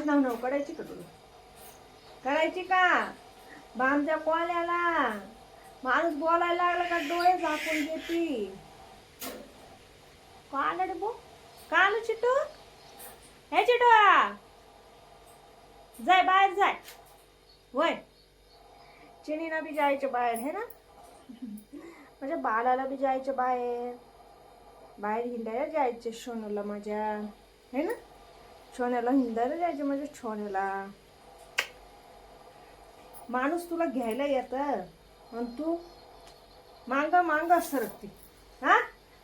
माझं नाव नाव करायची का तुला? करायची का? बामच्या कोल्याला माणूस बोलायला लागला का डोळे झाकून घेती. का आलं रे बो? का आलं चिटू? हे चिटू जाय बाहेर जाय. वय चिनीला बी जायचं बाहेर है ना. माझ्या बाळाला बी जायचं बाहेर. बाहेर हिंडायला जायचं सोनूला माझ्या है ना. सोन्याला हिंडायला जायचं माझ्या सोन्याला. माणूस तुला घ्यायला येत आणि तू मांग मांग सरकती. हा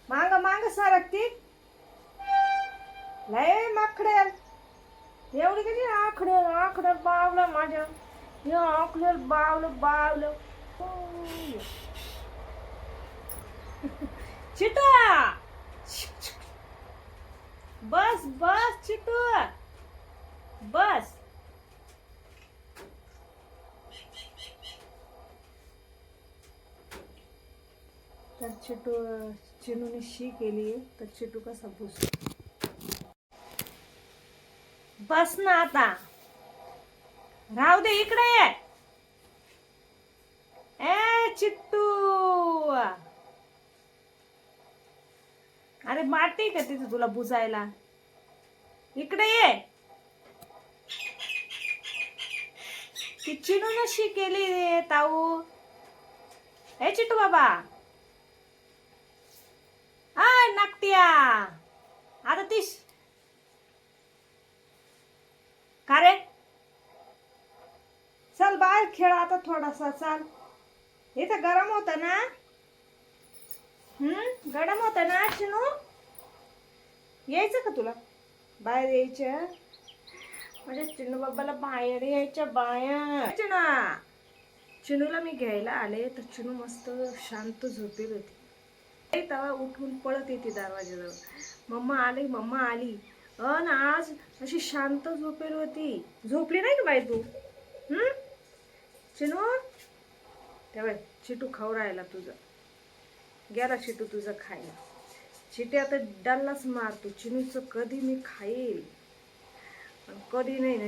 मांग मांग सरकती. लय माकडेल एवढी कशी आखडेल आखडेल बावलं माझ्या. हे आखडेल बावलं बावलं. चिटू बस बस चिटू बस. तर चिनूने शी केली तर चिटू कसा बस. बस ना आता. राहू दे इकडे ये. ए चिट्टू अरे माती का तिथे तुला बुजायला. इकडे ये. ती चिनून शी केली रे ताऊ. ए चिट्टू बाबा आय नाकट्या आता तीस का रे. चल बाहेर खेळ आता थोडासा. चाल इथं गरम होत ना. गरम होत ना चिनू. यायचं का तुला बाहेर यायचं. म्हणजे चिनू बाबाला बाहेर यायच्या बाहेर ना. चिनूला मी घ्यायला आले तर चिनू मस्त शांत झोपेल होती. तेव्हा उठून पळत येते दरवाजाजवळ. मम्मा आली मम्मा आली. अन आज अशी शांत झोपेल होती. झोपली नाही का बाई तू? चिनू तेव्हा चिटू खाऊ राहिला तुझा. गेला चिटू तुझा खायला. चिटे आता डल्लाच मारतो. चिनूचं कधी मी खाईल कधी नाही ना.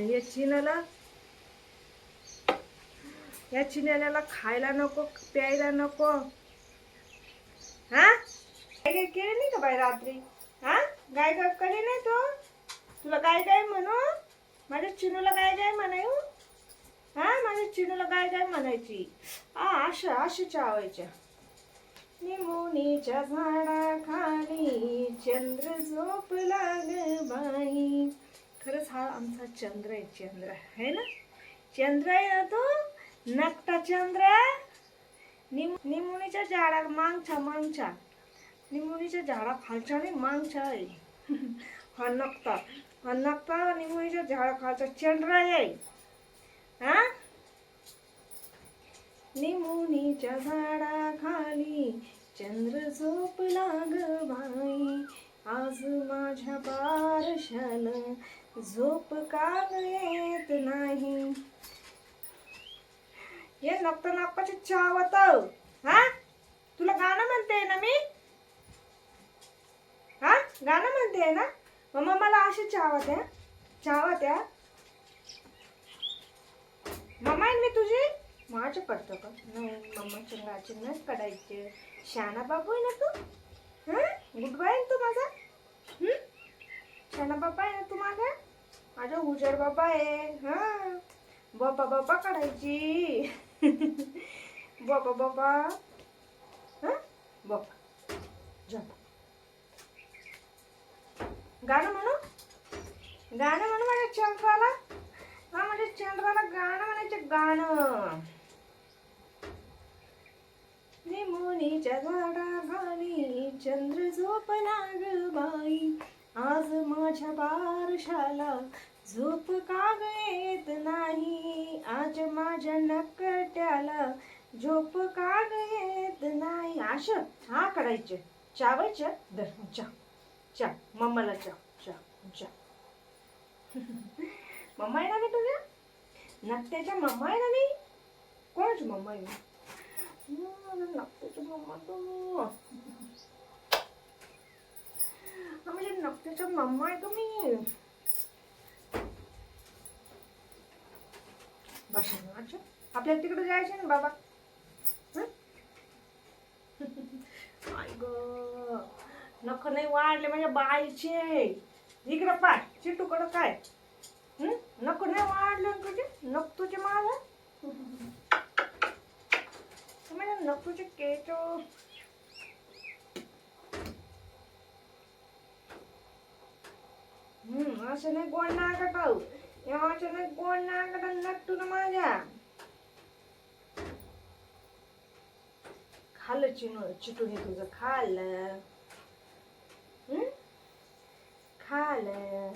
या चिन्याला खायला नको प्यायला नको. हा काय काय केलं नाही का बाई रात्री? हा गाय गाय केली नाही तो तुला. गाय गाय म्हणू माझ्या चिनूला गाय गाय म्हणायू. हा माझ्या चिनूला गाय गाय म्हणायची. अशा चावायच्या. निमोनीच्या झाडाखाली चंद्र झोपला ग बाई. खरंच हा आमचा चंद्र आहे. चंद्र आहे ना. चंद्र आहे ना तो नकटा चंद्र. निमोनीच्या झाडा मागच्या निमोनीच्या झाडा खालच्या नाही मागच्या आहे. हा नकटा निमोनीच्या झाडा खालचा चंद्र आहे. हा निमोनीच्या झाडा खाली चंद्र झोपला ग बाई. आज माझ्या बारशाला झोप का येत नाही. हे नाकाची चावत. हा तुला गाणं म्हणते ना मी. हा गाणं म्हणते ना. मम्मा मला अशी चावत आहे. मम्मा आहे मी तुझी माझं पडतं का नाही. मम्माच्या गाची नाही काढायचे. शाना बाबू आहे ना तू. गुड बाय आहे तू माझा. शाना बाबा आहे ना तू माझा. माझा हुजर बाबा आहे. हा बाबा बाबा काढायची. बाबा बाबा बाबा झोप. गाणं म्हणू माझ्या चंद्राला. हा माझ्या चंद्राला गाणं म्हणायचं. गाणं निमोनीच्या झाडाखाली चंद्र झोपला ग बाई. आज माझ्या बारशाला झोप का येत नाही. आज माझ्या नकट्याला झोप का येत नाही. अशा हा करायचं चावायचं. दर चा मम्माला चा मम्मा आहे ना मी तुझ्या नकट्याच्या. मम्मा आहे ना मी. कोणाची मम्मा आहे? नकट्याची मम्मा तू. म्हणजे नकट्याच्या मम्मा आहे तुम्ही. कशाला अच्छा आपल्याला तिकडे जायचं ना बाबा. आई ग नख नाही वाढले माझ्या बाईचे. इकडं पाय चिटूकडं काय नख नाही वाढले तुझे. नख तुझे माझं माझ्या नख तुझे केस. असं नाही गोड नाकट असं नाही गोड नाकट नट्टू ना माझ्या. खाल्लं चिटून तुझं खाल्लं खाल्लं.